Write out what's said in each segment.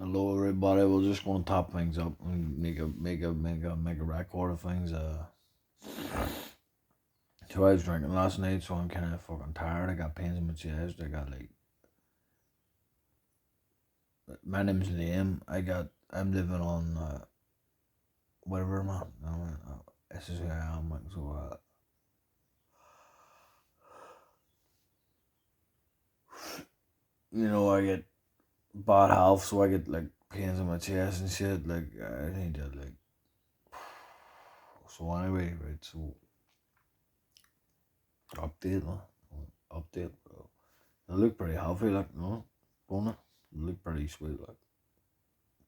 Hello everybody, we're just gonna top things up and make a record of things. So I was drinking last night, so I'm kinda fucking tired. I got pains in my chest. I got like my name's Liam. I'm living on whatever man. This is who I am, like so I get bad health, so I get like pains in my chest and shit. Like I need to like so anyway, right, so update man. Update. They look pretty healthy, like, no, don't it? They look pretty sweet, like,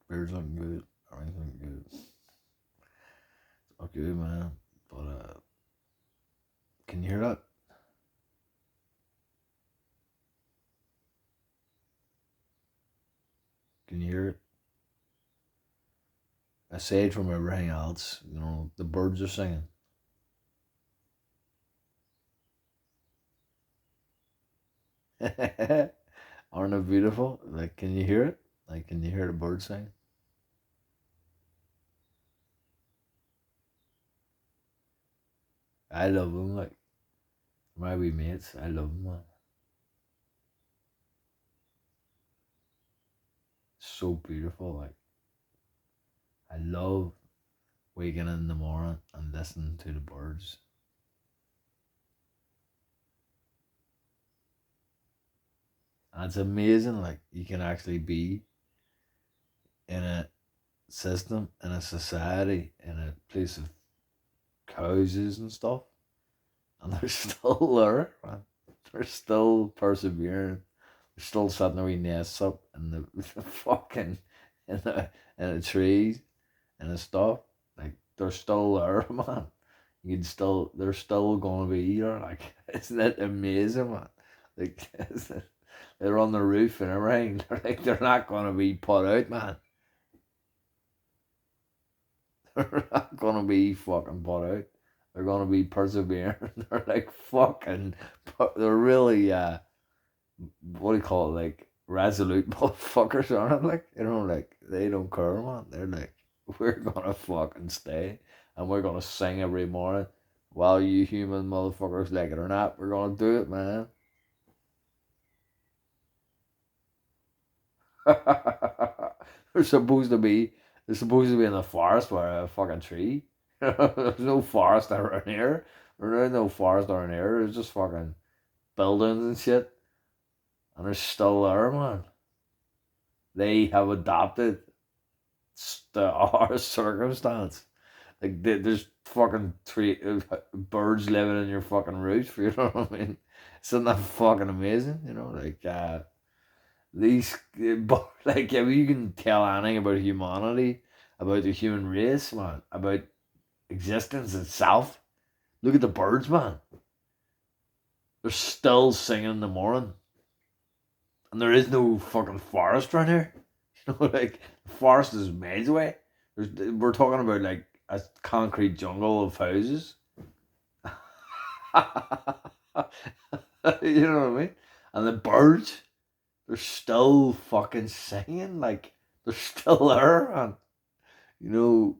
beard's looking good, everything's looking good. It's not good, man, but, can you hear that? Can you hear it? Aside from everything else, the birds are singing. Aren't they beautiful? Like, can you hear it? Like, can you hear the birds sing? I love them, like, my wee mates, I love them, man. So beautiful, like, I love waking in the morning and listening to the birds. And it's amazing, like, you can actually be in a system, in a society, in a place of houses and stuff, and they're still there, man. They're still persevering. They're still setting their wee nests up in the fucking in the trees and the stuff. Like they're still there, man. They're still gonna be there. Like, isn't it amazing, man? Like they're on the roof and everything. They're not gonna be put out, man. They're not gonna be fucking put out. They're gonna be persevering. They're like fucking. They're really what do you call it? Like resolute motherfuckers, aren't it? Like like they don't care, man. They're like, we're gonna fucking stay, and we're gonna sing every morning, while you human motherfuckers like it or not. We're gonna do it, man. they're supposed to be. They're supposed to be in the forest where a fucking tree. There's no forest around here. There's no forest around here. There's just fucking buildings and shit. And they're still there, man. They have adopted our circumstance. Like there's fucking birds living in your fucking roof. You know what I mean? Isn't that fucking amazing? Like these, but like if you can tell anything about humanity, about the human race, man, about existence itself. Look at the birds, man. They're still singing in the morning, and there is no fucking forest around here. Like the forest is miles away. We're talking about like a concrete jungle of houses. You know what I mean? And the birds, they're still fucking singing. Like they're still there, man. You know,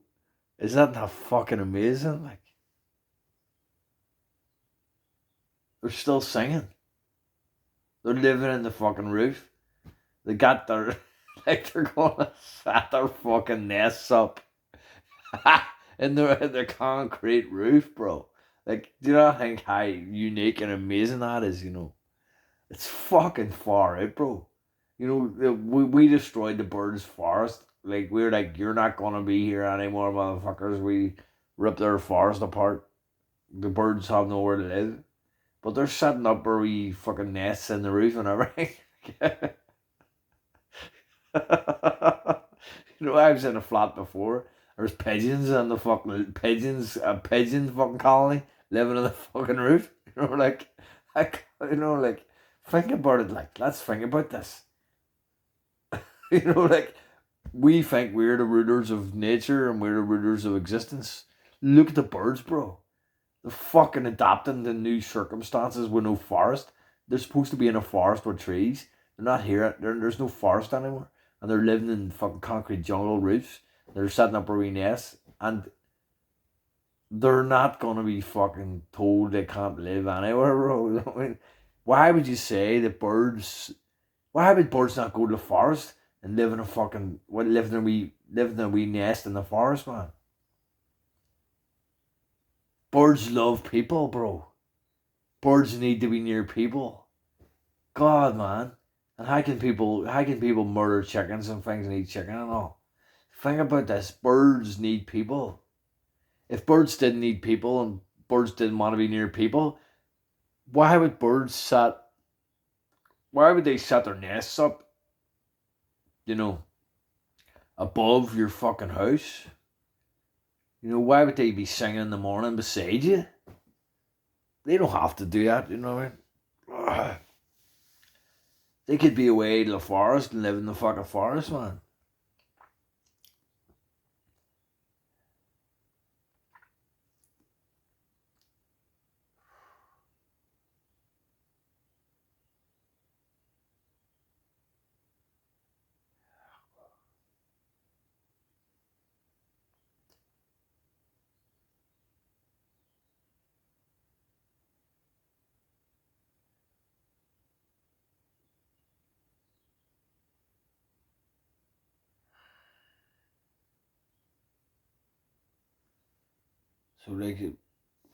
isn't that fucking amazing? Like they're still singing. They're living in the fucking roof. They got their like they're gonna set their fucking nests up in their concrete roof, bro. Like, do you not think how unique and amazing that is? It's fucking far out, bro. We destroyed the birds' forest. Like, we're like, you're not gonna be here anymore, motherfuckers. We ripped their forest apart. The birds have nowhere to live. But they're setting up where we fucking nests in the roof and everything. I was in a flat before. There's pigeons in the fucking pigeons, a pigeon fucking colony living on the fucking roof. Like think about it. Like, let's think about this. Like we think we're the rulers of nature and we're the rulers of existence. Look at the birds, bro. They're fucking adapting to new circumstances with no forest. They're supposed to be in a forest with trees. They're not here. There's no forest anymore. and they're living in fucking concrete jungle roofs. They're setting up a wee nest, and they're not gonna be fucking told they can't live anywhere, bro. I mean, why would you say that birds? Why would birds not go to the forest and live in a fucking live in a wee nest in the forest, man? Birds love people, bro. Birds need to be near people. God, man. And how can people murder chickens and things and eat chicken and all? Think about this. Birds need people. If birds didn't need people and birds didn't want to be near people, why would birds set why would they set their nests up, you know, above your fucking house? Why would they be singing in the morning beside you? They don't have to do that, you know what I mean? They could be away to the forest and live in the fucking forest, man. So they could,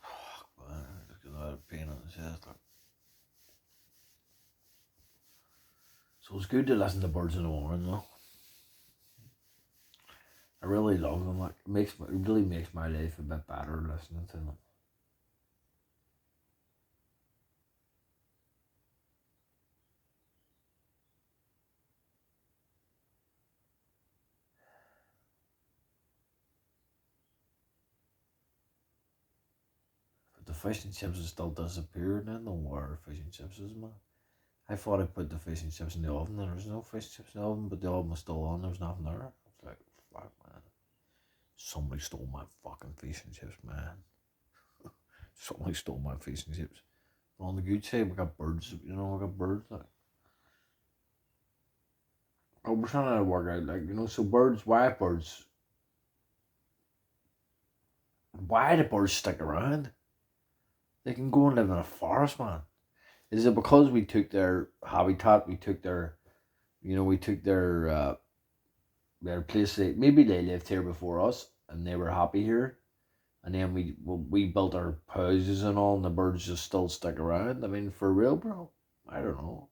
fuck, man, there's a lot of pain on the chest. So it's good to listen to birds in the morning, though. I really love them. Like, it really makes my life a bit better listening to them. But the fish and chips is still disappeared. I don't know where fish and chips is, man. I thought I put the fish and chips in the oven and there was no fish and chips in the oven, but the oven was still on. There was nothing there. I was like, fuck, man. Somebody stole my fucking fish and chips, man. Somebody stole my fish and chips. But on the good side, we got birds. We got birds. Like, oh, we're trying to work out, like, so birds, why do birds stick around? They can go and live in a forest, man. Is it because we took their habitat, we took their place, maybe they lived here before us and they were happy here, and then we built our houses and all, and the birds just still stick around. I mean, for real, bro. I don't know,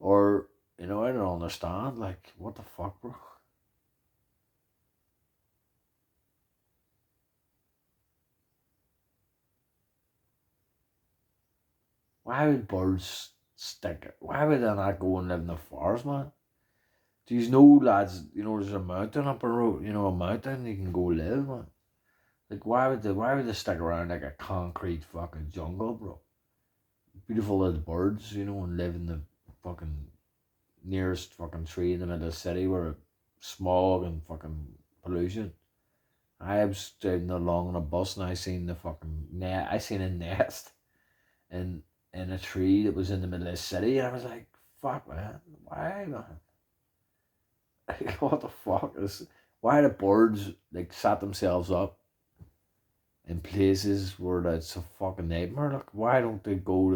or I don't understand. Like, what the fuck, bro? Why would birds stick? Why would they not go and live in the forest, man? Do you know, lads? There's a mountain up a road. A mountain you can go live, man. Like, why would they stick around like a concrete fucking jungle, bro? Beautiful little birds, and live in the fucking nearest fucking tree in the middle of the city where smog and fucking pollution. I was driving along on a bus and I seen the fucking net. I seen a nest in in a tree that was in the middle of the city, and I was like, "Fuck, man, why, man? What the fuck is? Why the birds like set themselves up in places where that's a fucking nightmare? Like, why don't they go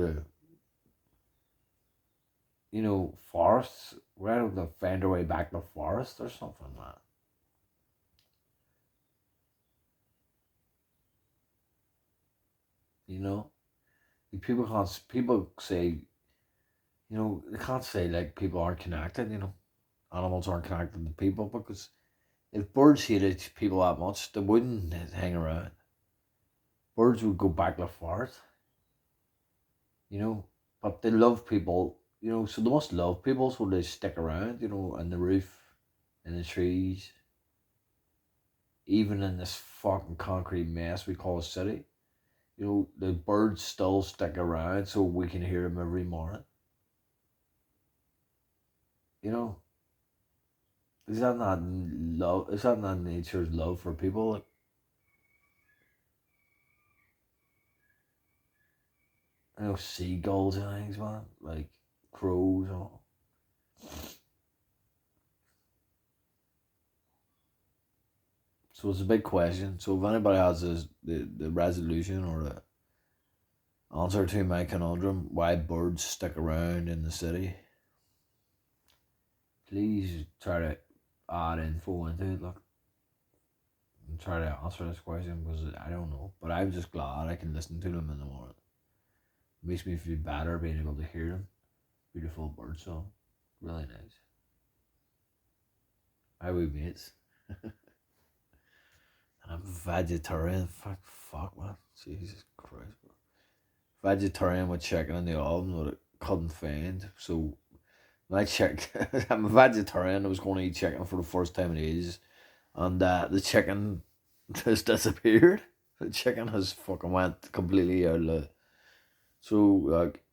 to forests? Why don't they find their way back to the forest or something, man? You know, like, people say, they can't say like people aren't connected. Animals aren't connected to people, because if birds hated people that much, they wouldn't hang around. Birds would go back to the forest, you know. But they love people, so they must love people, so they stick around, on the roof, in the trees, even in this fucking concrete mess we call a city. The birds still stick around so we can hear them every morning. You know, is that not love? Is that not nature's love for people? Like, seagulls and things, man, like crows and all. So it's a big question. So if anybody has the resolution or the answer to my conundrum, why birds stick around in the city, please try to add info into it. Look, and try to answer this question because I don't know. But I'm just glad I can listen to them in the morning. It makes me feel better being able to hear them. Beautiful bird song. Really nice. How we mates. And I'm vegetarian. Fuck, man. Jesus Christ, bro. Vegetarian with chicken in the oven, but I couldn't find. So when I checked, I'm a vegetarian. I was going to eat chicken for the first time in ages, and the chicken just disappeared. The chicken has fucking went completely out of the. So like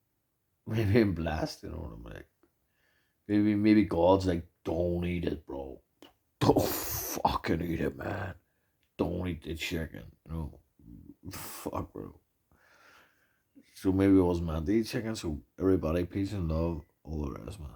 maybe I'm blessed, you know what I'm like. Maybe God's like, don't eat it, bro. Don't fucking eat it, man. Don't eat the chicken, you know. Fuck, bro. So maybe I was meant to eat chicken. So everybody, peace and love, all the rest, man.